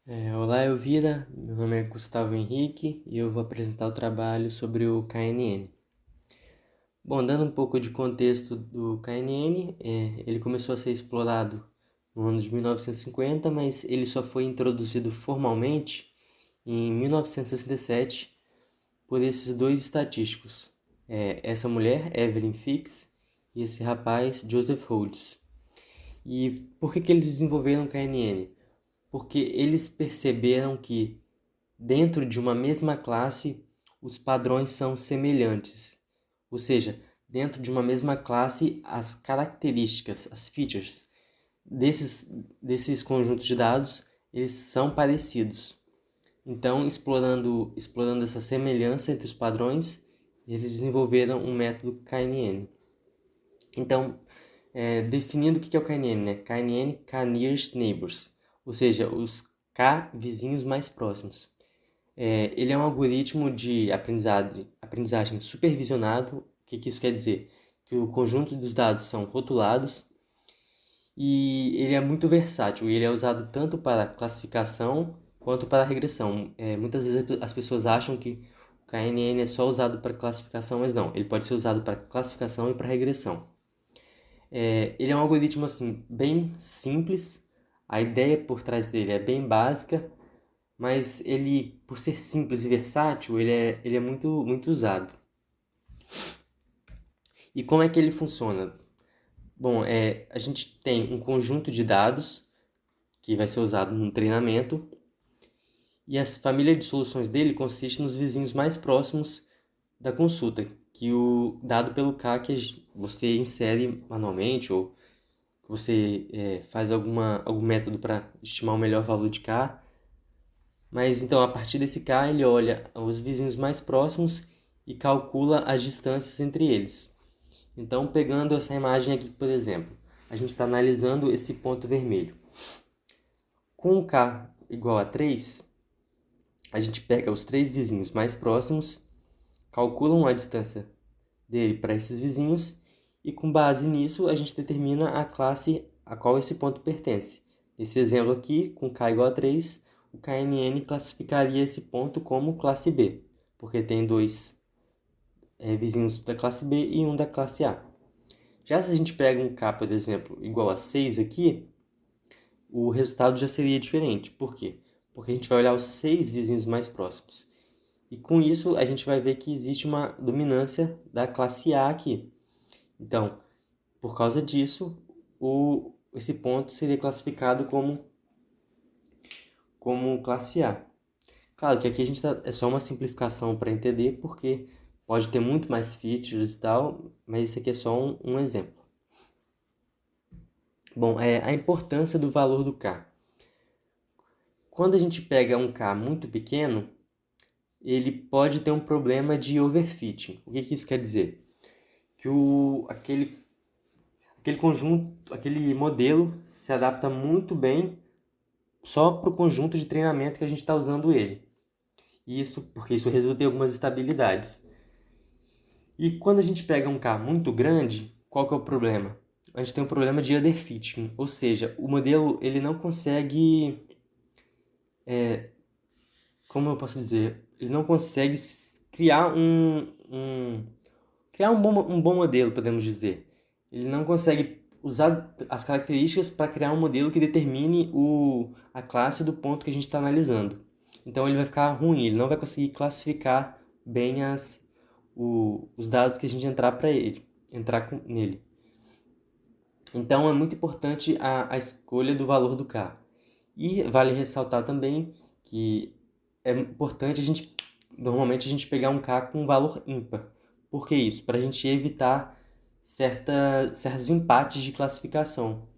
Olá, Elvira. Meu nome é Gustavo Henrique e eu vou apresentar o trabalho sobre o KNN. Bom, dando um pouco de contexto do KNN, ele começou a ser explorado no ano de 1950, mas ele só foi introduzido formalmente em 1967 por esses dois estatísticos, essa mulher, Evelyn Fix, e esse rapaz, Joseph Holtz. E por que eles desenvolveram o KNN? Porque eles perceberam que dentro de uma mesma classe, os padrões são semelhantes. Ou seja, dentro de uma mesma classe, as características, as features desses conjuntos de dados, eles são parecidos. Então, explorando essa semelhança entre os padrões, eles desenvolveram um método KNN. Então, definindo o que é o KNN, né? KNN, K-Nearest Neighbors, ou seja, os K vizinhos mais próximos. Ele é um algoritmo de aprendizagem supervisionado. O que isso quer dizer? Que o conjunto dos dados são rotulados e ele é muito versátil. Ele é usado tanto para classificação quanto para regressão. Muitas vezes as pessoas acham que o KNN é só usado para classificação, mas não. Ele pode ser usado para classificação e para regressão. Ele é um algoritmo assim bem simples. A ideia por trás dele é bem básica, mas ele, por ser simples e versátil, ele é muito usado. E como é que ele funciona? Bom, a gente tem um conjunto de dados que vai ser usado no treinamento e a família de soluções dele consiste nos vizinhos mais próximos da consulta, que o dado pelo K que você insere manualmente ou que você faz algum método para estimar o melhor valor de K. Mas então, a partir desse K, ele olha os vizinhos mais próximos e calcula as distâncias entre eles. Então, pegando essa imagem aqui, por exemplo, a gente está analisando esse ponto vermelho. Com o K igual a 3, a gente pega os três vizinhos mais próximos, calcula a distância dele para esses vizinhos e, com base nisso, a gente determina a classe a qual esse ponto pertence. Nesse exemplo aqui, com K igual a 3, o KNN classificaria esse ponto como classe B, porque tem dois vizinhos da classe B e um da classe A. Já se a gente pega um K, por exemplo, igual a 6 aqui, o resultado já seria diferente. Por quê? Porque a gente vai olhar os 6 vizinhos mais próximos. E com isso a gente vai ver que existe uma dominância da classe A aqui. Então, por causa disso, esse ponto seria classificado como classe A. Claro que aqui é só uma simplificação para entender, porque pode ter muito mais features e tal, mas isso aqui é só um exemplo. Bom, a importância do valor do K. Quando a gente pega um K muito pequeno, ele pode ter um problema de overfitting. O que isso quer dizer? Que aquele conjunto, aquele modelo se adapta muito bem só para o conjunto de treinamento que a gente está usando ele. Porque isso resulta em algumas instabilidades. E quando a gente pega um K muito grande, qual que é o problema? A gente tem um problema de underfitting, ou seja, o modelo ele não consegue, como eu posso dizer, ele não consegue criar um bom modelo, podemos dizer. Ele não consegue usar as características para criar um modelo que determine a classe do ponto que a gente está analisando. Então ele vai ficar ruim, ele não vai conseguir classificar bem os dados que a gente entrar nele. Então é muito importante a escolha do valor do K. E vale ressaltar também que é importante normalmente a gente pegar um K com um valor ímpar. Por que isso? Para a gente evitar certos empates de classificação.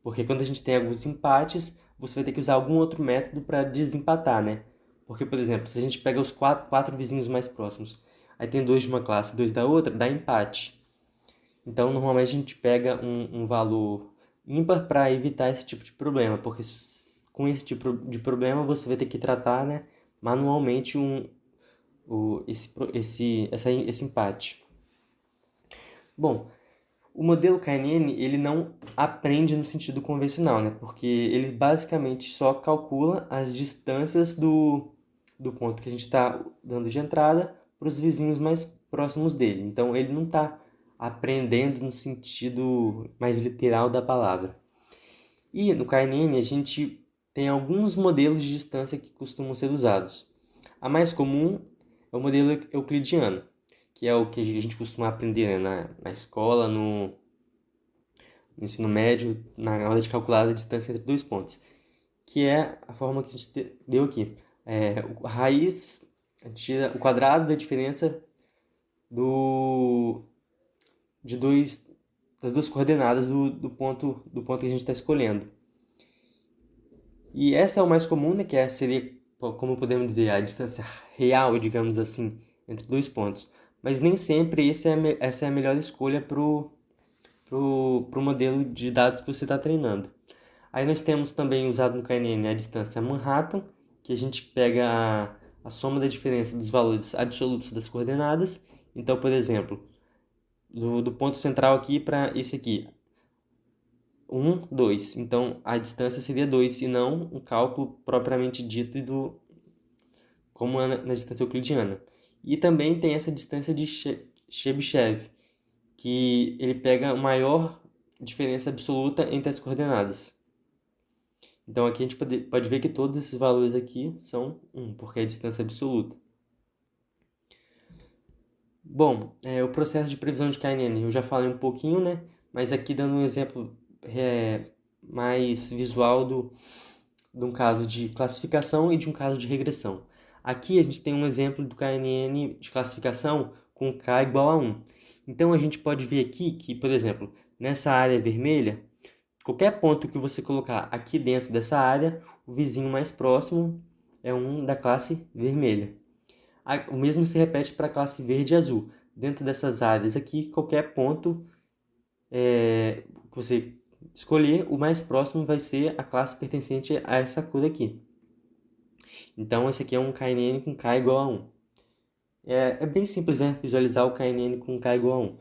Porque quando a gente tem alguns empates, você vai ter que usar algum outro método para desempatar, né? Porque, por exemplo, se a gente pega os quatro vizinhos mais próximos, aí tem dois de uma classe e dois da outra, dá empate. Então, normalmente a gente pega um valor ímpar para evitar esse tipo de problema, porque com esse tipo de problema você vai ter que tratar, né, manualmente esse empate. Bom, O modelo KNN, ele não aprende no sentido convencional, né? Porque ele basicamente só calcula as distâncias do ponto que a gente está dando de entrada para os vizinhos mais próximos dele. Então, ele não está aprendendo no sentido mais literal da palavra. E no KNN, a gente tem alguns modelos de distância que costumam ser usados. A mais comum é o modelo euclidiano, que é o que a gente costuma aprender, né, na escola, no ensino médio, na aula de calcular a distância entre dois pontos, que é a forma que a gente deu aqui. A raiz, a gente tira o quadrado da diferença do, de das duas coordenadas do ponto que a gente está escolhendo. E essa é o mais comum, né, seria, como podemos dizer, a distância real, digamos assim, entre dois pontos. Mas nem sempre essa é a melhor escolha para o modelo de dados que você está treinando. Aí nós temos também usado no KNN a distância Manhattan, que a gente pega a soma da diferença dos valores absolutos das coordenadas. Então, por exemplo, do ponto central aqui para esse aqui, 1, 2. Então, a distância seria 2, e não um cálculo propriamente dito como é na distância euclidiana. E também tem essa distância de Chebyshev, que ele pega a maior diferença absoluta entre as coordenadas. Então aqui a gente pode ver que todos esses valores aqui são 1, porque é a distância absoluta. Bom, o processo de previsão de KNN eu já falei um pouquinho, né? Mas aqui dando um exemplo mais visual de um caso de classificação e de um caso de regressão. Aqui a gente tem um exemplo do KNN de classificação com K igual a 1. Então a gente pode ver aqui que, por exemplo, nessa área vermelha, qualquer ponto que você colocar aqui dentro dessa área, o vizinho mais próximo é um da classe vermelha. O mesmo se repete para a classe verde e azul. Dentro dessas áreas aqui, qualquer ponto que você escolher, o mais próximo vai ser a classe pertencente a essa cor aqui. Então, esse aqui é um KNN com K igual a 1. É bem simples, né? Visualizar o KNN com K igual a 1.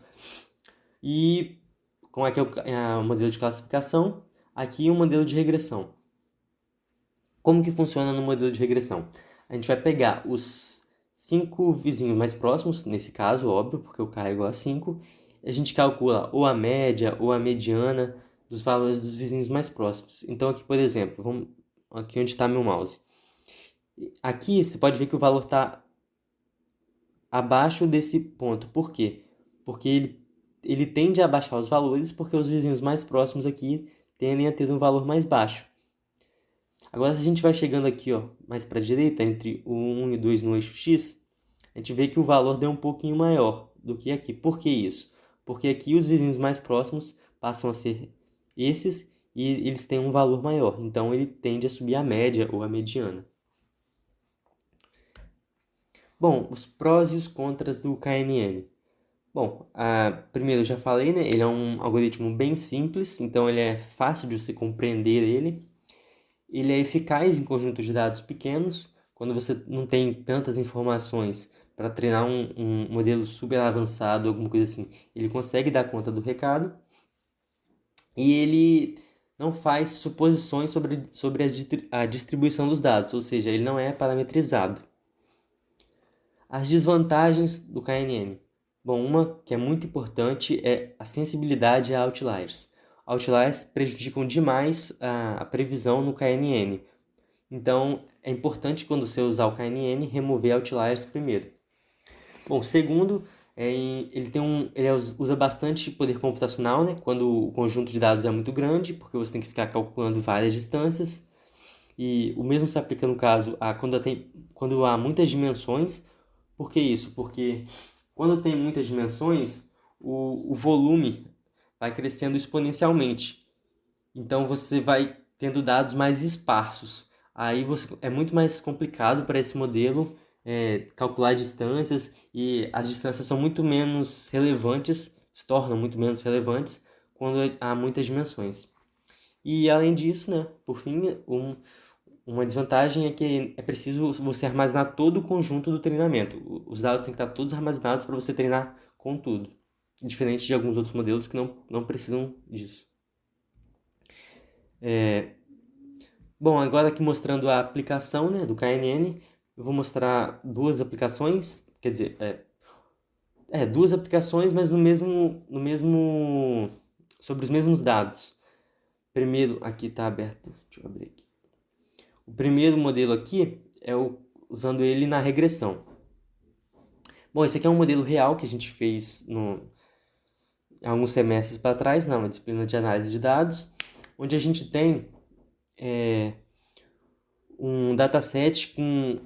E como aqui é o modelo de classificação, aqui o modelo de regressão. Como que funciona no modelo de regressão? A gente vai pegar os 5 vizinhos mais próximos, nesse caso, óbvio, porque o K é igual a 5. A gente calcula ou a média ou a mediana dos valores dos vizinhos mais próximos. Então aqui, por exemplo, aqui onde está meu mouse. Aqui você pode ver que o valor está abaixo desse ponto. Por quê? Porque ele tende a baixar os valores porque os vizinhos mais próximos aqui tendem a ter um valor mais baixo. Agora, se a gente vai chegando aqui, ó, mais para a direita, entre o 1 e o 2 no eixo X, a gente vê que o valor deu um pouquinho maior do que aqui. Por que isso? Porque aqui os vizinhos mais próximos passam a ser esses e eles têm um valor maior. Então, ele tende a subir a média ou a mediana. Bom, os prós e os contras do KNN. Bom, primeiro eu já falei, né? Ele é um algoritmo bem simples, então ele é fácil de você compreender ele. Ele é eficaz em conjuntos de dados pequenos, quando você não tem tantas informações para treinar um modelo super avançado, alguma coisa assim. Ele consegue dar conta do recado. E ele não faz suposições sobre a distribuição dos dados, ou seja, ele não é parametrizado. As desvantagens do KNN. Bom, uma que é muito importante é a sensibilidade a outliers. Outliers prejudicam demais a previsão no KNN. Então, é importante quando você usar o KNN, remover outliers primeiro. Bom, segundo, ele usa bastante poder computacional, né? Quando o conjunto de dados é muito grande, porque você tem que ficar calculando várias distâncias. E o mesmo se aplica no caso quando há muitas dimensões. Por que isso? Porque quando tem muitas dimensões, o volume vai crescendo exponencialmente. Então você vai tendo dados mais esparsos. Aí é muito mais complicado para esse modelo calcular distâncias, e as distâncias são muito menos relevantes, se tornam muito menos relevantes quando há muitas dimensões. E além disso, né, por fim, uma desvantagem é que é preciso você armazenar todo o conjunto do treinamento. Os dados têm que estar todos armazenados para você treinar com tudo. diferente de alguns outros modelos que não precisam disso. Bom, agora aqui mostrando a aplicação, né, do KNN, eu vou mostrar duas aplicações, quer dizer, duas aplicações, mas sobre os mesmos dados. Primeiro, aqui está aberto, deixa eu abrir aqui. O primeiro modelo aqui é usando ele na regressão. Bom, esse aqui é um modelo real que a gente fez alguns semestres para trás, na disciplina de análise de dados, onde a gente tem um dataset com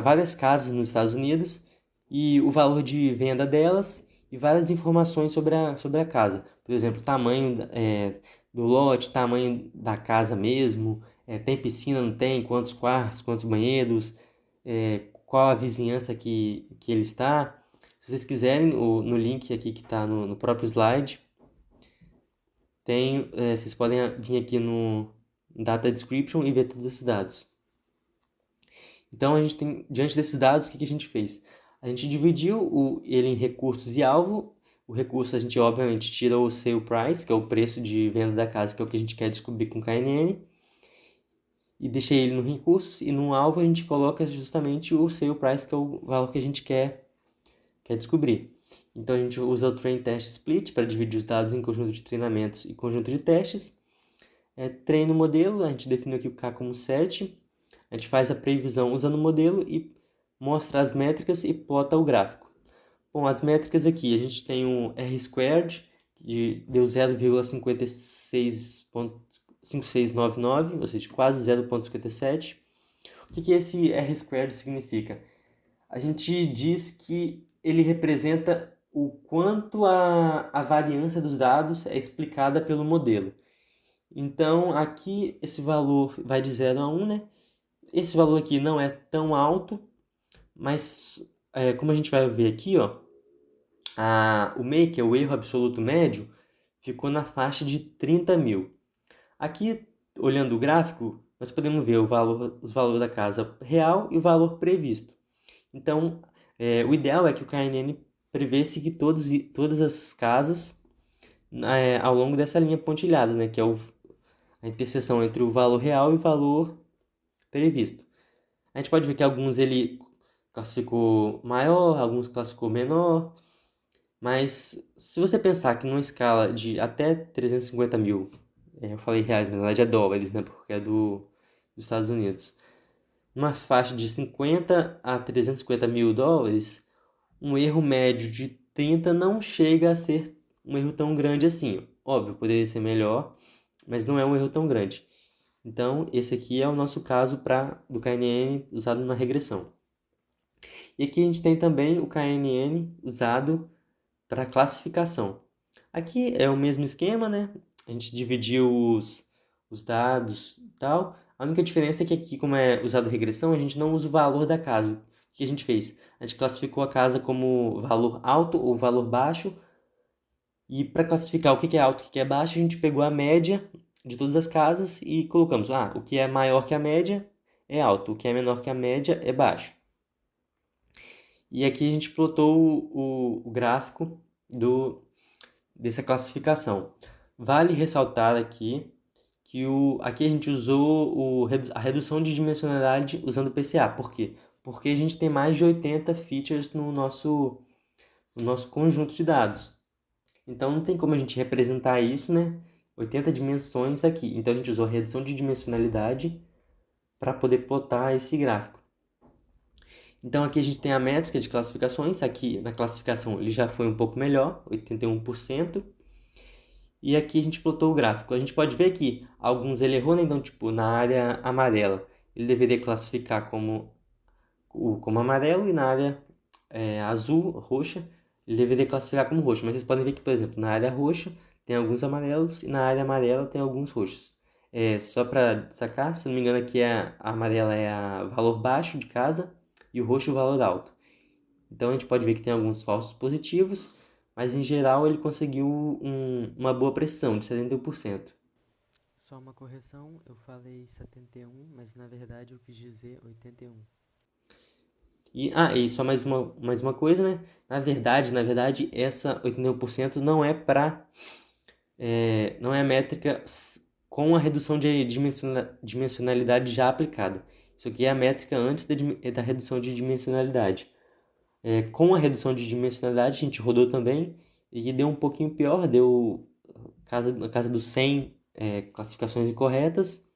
várias casas nos Estados Unidos e o valor de venda delas e várias informações sobre a casa. Por exemplo, tamanho do lote, tamanho da casa mesmo, tem piscina, não tem, quantos quartos, quantos banheiros, qual a vizinhança que ele está. Se vocês quiserem, no link aqui que está no próprio slide, vocês podem vir aqui no Data Description e ver todos esses dados. Então, a gente tem, diante desses dados, o que a gente fez? A gente dividiu ele em recursos e alvo. O recurso a gente, obviamente, tira o sale price, que é o preço de venda da casa, que é o que a gente quer descobrir com o KNN. E deixei ele no recursos. E no alvo a gente coloca justamente o sale price, que é o valor que a gente quer descobrir. Então, a gente usa o train test split para dividir os dados em conjunto de treinamentos e conjunto de testes. Treina o modelo, a gente definiu aqui o K como 7. A gente faz a previsão usando o modelo e mostra as métricas e plota o gráfico. Bom, as métricas aqui, a gente tem um R-squared, que deu 0,5699, ou seja, quase 0,57. O que esse R-squared significa? A gente diz que ele representa o quanto a variância dos dados é explicada pelo modelo. Então, aqui esse valor vai de 0 a 1, né? Esse valor aqui não é tão alto, mas como a gente vai ver aqui, ó, o MEI, que é o erro absoluto médio, ficou na faixa de 30 mil. Aqui, olhando o gráfico, nós podemos ver os valores da casa real e o valor previsto. Então, o ideal é que o KNN prevesse que todas as casas ao longo dessa linha pontilhada, né, que é a interseção entre o valor real e o valor previsto. A gente pode ver que alguns ele classificou maior, alguns classificou menor, mas se você pensar que numa escala de até 350 mil, eu falei reais, mas na verdade é dólares, né, porque é dos Estados Unidos, numa faixa de 50 a 350 mil dólares, um erro médio de 30 não chega a ser um erro tão grande assim. Óbvio, poderia ser melhor, mas não é um erro tão grande. Então, esse aqui é o nosso caso do KNN usado na regressão. E aqui a gente tem também o KNN usado para classificação. Aqui é o mesmo esquema, né? A gente dividiu os dados e tal. A única diferença é que aqui, como é usado regressão, a gente não usa o valor da casa. O que a gente fez? A gente classificou a casa como valor alto ou valor baixo. E para classificar o que é alto e o que é baixo, a gente pegou a média de todas as casas e colocamos, o que é maior que a média é alto, o que é menor que a média é baixo. E aqui a gente plotou o gráfico dessa classificação. Vale ressaltar aqui que aqui a gente usou a redução de dimensionalidade usando o PCA. Por quê? Porque a gente tem mais de 80 features no nosso conjunto de dados. Então não tem como a gente representar isso, né? 80 dimensões aqui. Então a gente usou a redução de dimensionalidade para poder plotar esse gráfico. Então aqui a gente tem a métrica de classificações. Aqui na classificação ele já foi um pouco melhor, 81%. E aqui a gente plotou o gráfico. A gente pode ver que alguns ele errou, né? Então, tipo, na área amarela ele deveria classificar como amarelo e na área azul, roxa, ele deveria classificar como roxo. Mas vocês podem ver que, por exemplo, na área roxa tem alguns amarelos e na área amarela tem alguns roxos. Só para destacar, se não me engano, aqui a amarela é a valor baixo de casa e o roxo o valor alto. Então a gente pode ver que tem alguns falsos positivos, mas em geral ele conseguiu uma boa precisão de 71%. Só uma correção, eu falei 71, mas na verdade eu quis dizer 81. E só mais uma coisa, né? Na verdade, essa 81% não é a métrica com a redução de dimensionalidade já aplicada. Isso aqui é a métrica antes da redução de dimensionalidade. Com a redução de dimensionalidade, a gente rodou também e deu um pouquinho pior, deu casa dos 100 classificações incorretas,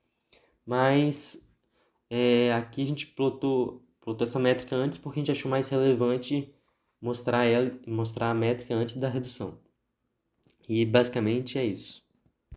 mas aqui a gente plotou essa métrica antes porque a gente achou mais relevante mostrar a métrica antes da redução. E basicamente é isso.